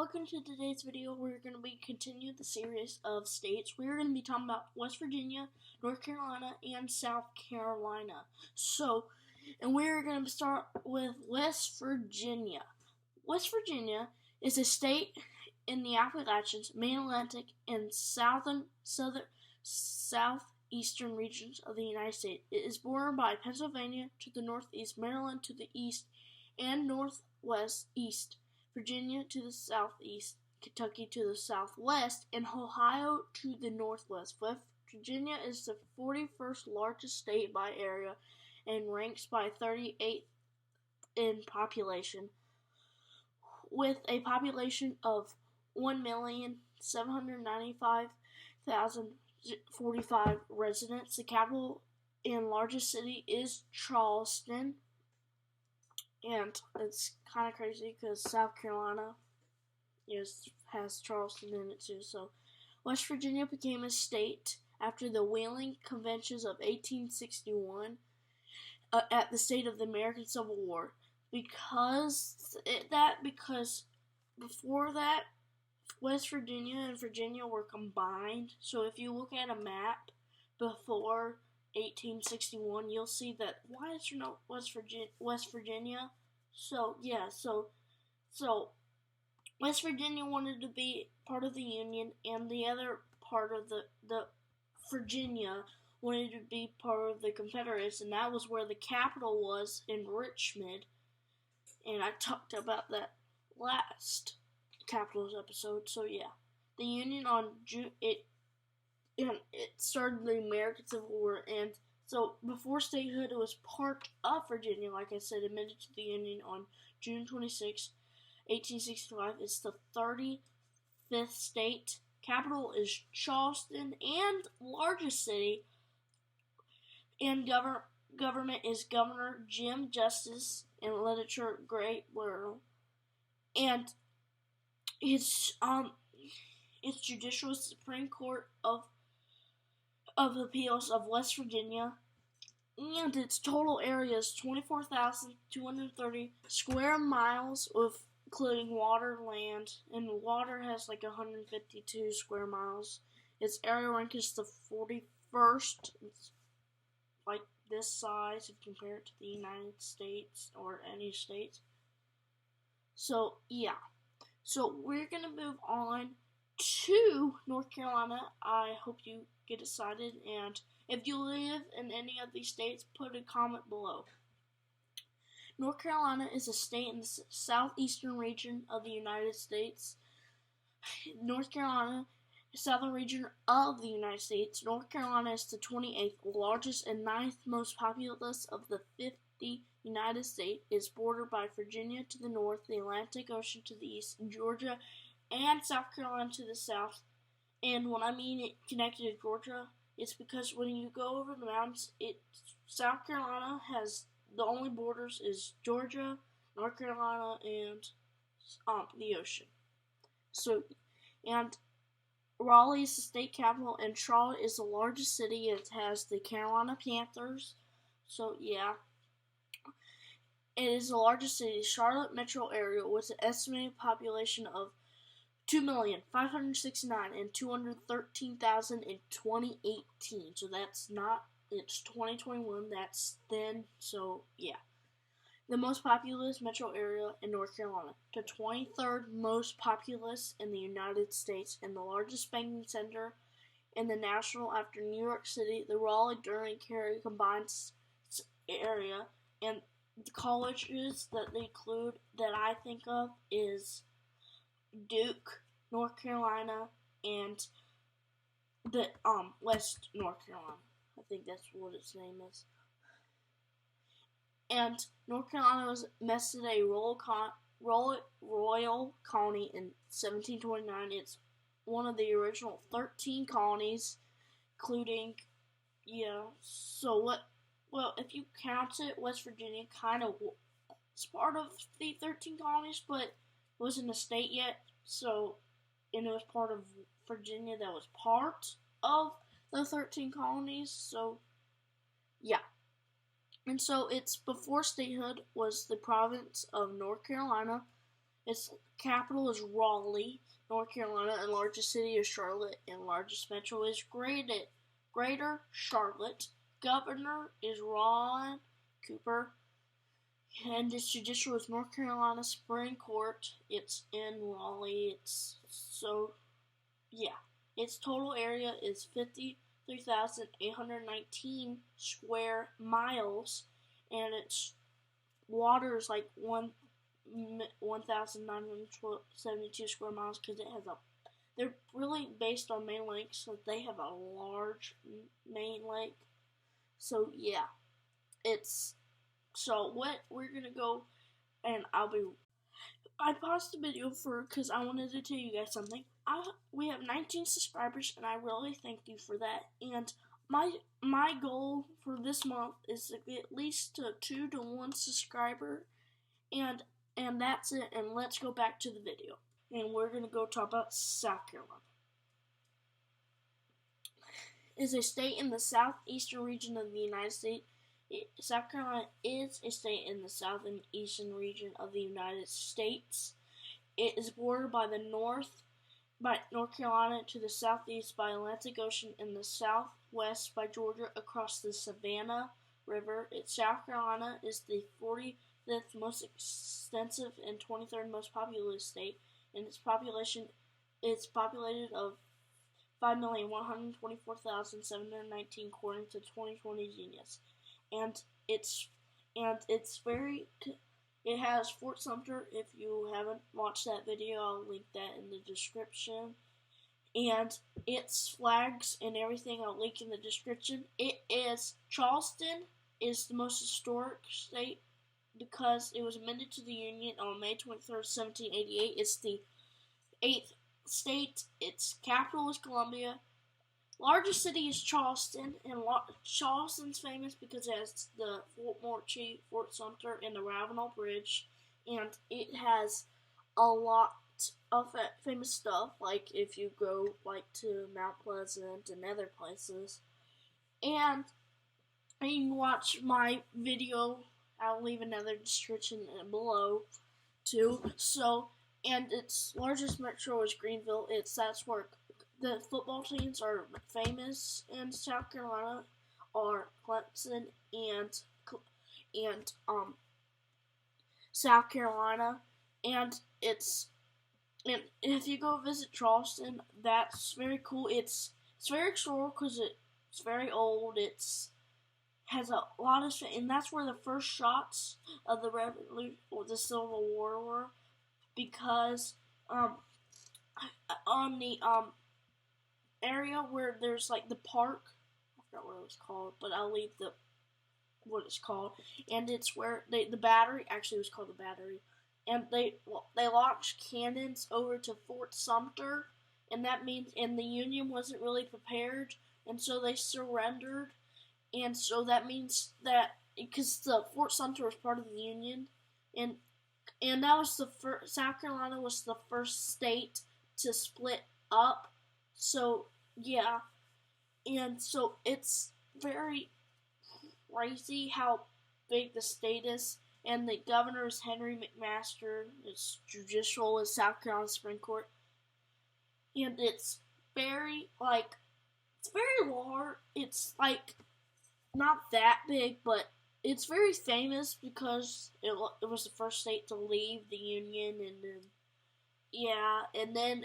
Welcome to today's video. We're going to continue the series of states. We're going to be talking about West Virginia, North Carolina, and South Carolina. And we're going to start with West Virginia. West Virginia is a state in the Appalachians, Main Atlantic, and southeastern regions of the United States. It is bordered by Pennsylvania to the northeast, Maryland to the east and northwest east, Virginia to the southeast, Kentucky to the southwest, and Ohio to the northwest. West Virginia is the 41st largest state by area and ranks by 38th in population, with a population of 1,795,045 residents. The capital and largest city is Charleston. And it's kind of crazy because South Carolina has Charleston in it too. So West Virginia became a state after the Wheeling Conventions of 1861 at the state of the American Civil War. Because before that, West Virginia and Virginia were combined. So if you look at a map before 1861, you'll see that why is there no West Virginia? So West Virginia wanted to be part of the Union, and the other part of the Virginia wanted to be part of the Confederates, and that was where the capital was, in Richmond. And I talked about that last Capitals episode. So yeah, the Union on June it started the American Civil War, and so before statehood, it was part of Virginia, like I said, admitted to the Union on June 26, 1865. It's the 35th state. Capital is Charleston, and largest city. And government is Governor Jim Justice, and literature Great World. And it's judicial Supreme Court of Appeals of West Virginia, and its total area is 24,230 square miles, with including water, land, and water has like 152 square miles. Its area rank is the 41st. It's like this size if you compare it to the United States or any state. So yeah, so we're gonna move on to North Carolina. I hope you get excited, and if you live in any of these states, put a comment below. North Carolina is a state in the southeastern region of the United States. North Carolina, southern region of the United States. North Carolina is the 28th largest and 9th most populous of the 50 United States. It is bordered by Virginia to the north, the Atlantic Ocean to the east, and Georgia and South Carolina to the south. And when I mean it connected to Georgia, it's because when you go over the mountains, South Carolina has the only borders is Georgia, North Carolina, and the ocean. So, and Raleigh is the state capital, and Charlotte is the largest city. It has the Carolina Panthers. So yeah, it is the largest city, Charlotte metro area, with an estimated population of 2,569,213,000 in 2018. So it's 2021, that's then, so yeah. The most populous metro area in North Carolina, the 23rd most populous in the United States, and the largest banking center in the national after New York City. The Raleigh-Durham-Cary combined area, and the colleges that they include that I think of is Duke, North Carolina, and the West North Carolina. I think that's what its name is. And North Carolina was nested a royal colony in 1729. It's one of the original 13 colonies, including well, if you count it, West Virginia kind of it's part of the 13 colonies, but it wasn't a state yet. So, and it was part of Virginia that was part of the 13 colonies. So, yeah. And so it's before statehood was the province of North Carolina, Its capital is Raleigh, North Carolina, and largest city is Charlotte, and largest metro is Greater Charlotte. Governor is Ron Cooper, and its judicial is North Carolina Supreme Court. It's in Raleigh. Its total area is 53,819 square miles, and its water is like 1,972 square miles because it has they're really based on main lakes, so they have a large main lake. So yeah, what we're gonna go, and I paused the video because I wanted to tell you guys something. We have 19 subscribers, and I really thank you for that. And my goal for this month is to get at least to 2 to 1 subscriber, and that's it. And let's go back to the video, and we're gonna go talk about South Carolina. It's a state in the southeastern region of the United States. South Carolina is a state in the south and eastern region of the United States. It is bordered by North Carolina to the southeast by Atlantic Ocean, in the southwest by Georgia across the Savannah River. South Carolina is the 45th most extensive and 23rd most populous state, and its population is populated of 5,124,719 according to 2020 Genius. It has Fort Sumter. If you haven't watched that video, I'll link that in the description. And its flags and everything I'll link in the description. Charleston is the most historic state because it was amended to the Union on May 23rd, 1788. It's the 8th state. Its capital is Columbia. Largest city is Charleston, and Charleston's famous because it has the Fort Moultrie, Fort Sumter, and the Ravenel Bridge, and it has a lot of famous stuff, like if you go to Mount Pleasant and other places. And you can watch my video. I'll leave another description below too. And its largest metro is Greenville. That's where the football teams are famous in South Carolina, are Clemson and South Carolina, and if you go visit Charleston, that's very cool. It's very historical because it's very old. Has a lot of, and that's where the first shots of the Revolution or the Civil War were, because on the area where there's the park, I forgot what it was called, but I'll leave what it's called, and it's where the battery, actually it was called the battery, and they launched cannons over to Fort Sumter, and that means, and the Union wasn't really prepared, and so they surrendered, and so that means that, because the Fort Sumter was part of the Union, and that was South Carolina was the first state to split up. So, yeah, and so it's very crazy how big the state is, and the governor is Henry McMaster. Its judicial is South Carolina Supreme Court, and it's very large. It's not that big, but it's very famous because it was the first state to leave the Union, and then. Yeah, and then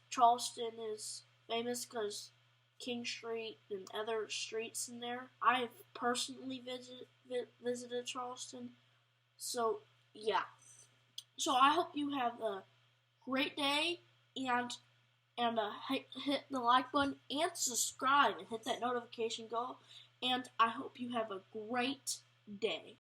Charleston is famous because King Street and other streets in there. I've personally visited Charleston, so yeah. So I hope you have a great day, and hit the like button and subscribe and hit that notification bell, and I hope you have a great day.